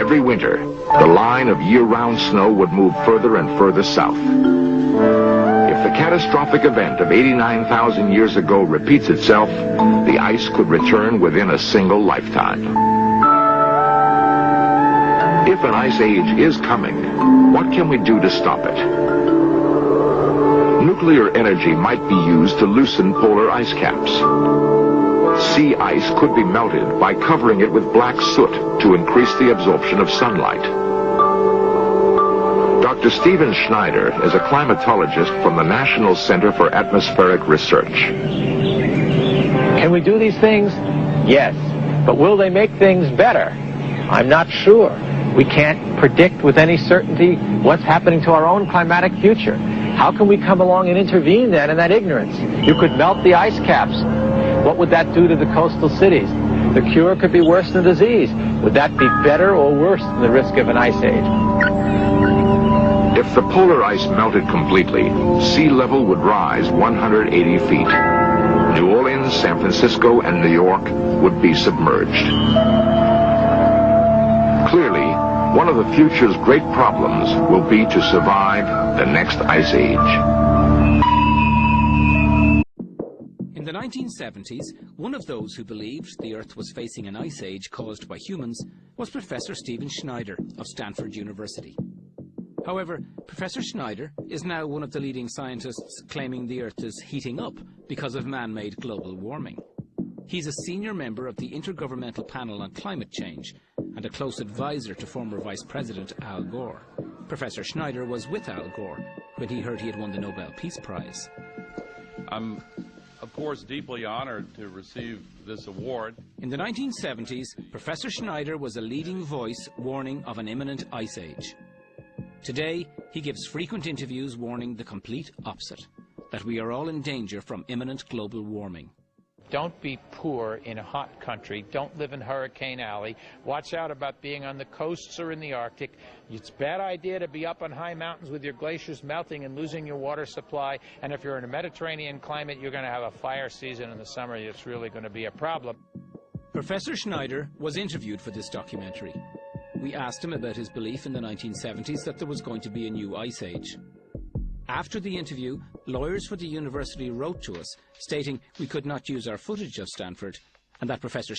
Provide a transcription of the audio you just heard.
Every winter, the line of year-round snow would move further and further south. If the catastrophic event of 89,000 years ago repeats itself, the ice could return within a single lifetime. If an ice age is coming, what can we do to stop it? Nuclear energy might be used to loosen polar ice caps. Sea ice could be melted by covering it with black soot to increase the absorption of sunlight. Dr. Stephen Schneider is a climatologist from the National Center for Atmospheric Research. Can we do these things? Yes. But will they make things better? I'm not sure. We can't predict with any certainty what's happening to our own climatic future. How can we come along and intervene then in that ignorance? You could melt the ice caps. What would that do to the coastal cities? The cure could be worse than disease. Would that be better or worse than the risk of an ice age? If the polar ice melted completely, sea level would rise 180 feet. New Orleans, San Francisco, and New York would be submerged. Clearly, one of the future's great problems will be to survive the next ice age. In the 1970s, one of those who believed the Earth was facing an ice age caused by humans was Professor Stephen Schneider of Stanford University. However, Professor Schneider is now one of the leading scientists claiming the Earth is heating up because of man-made global warming. He's a senior member of the Intergovernmental Panel on Climate Change and a close advisor to former Vice President Al Gore. Professor Schneider was with Al Gore when he heard he had won the Nobel Peace Prize. I'm, of course, deeply honored to receive this award. In the 1970s, Professor Schneider was a leading voice warning of an imminent ice age. Today, he gives frequent interviews warning the complete opposite, that we are all in danger from imminent global warming. Don't be poor in a hot country. Don't live in Hurricane Alley. Watch out about being on the coasts or in the Arctic. It's a bad idea to be up on high mountains with your glaciers melting and losing your water supply. And if you're in a Mediterranean climate, you're going to have a fire season in the summer. It's really going to be a problem. Professor Schneider was interviewed for this documentary. We asked him about his belief in the 1970s that there was going to be a new ice age. After the interview, lawyers for the university wrote to us, stating we could not use our footage of Stanford and that Professor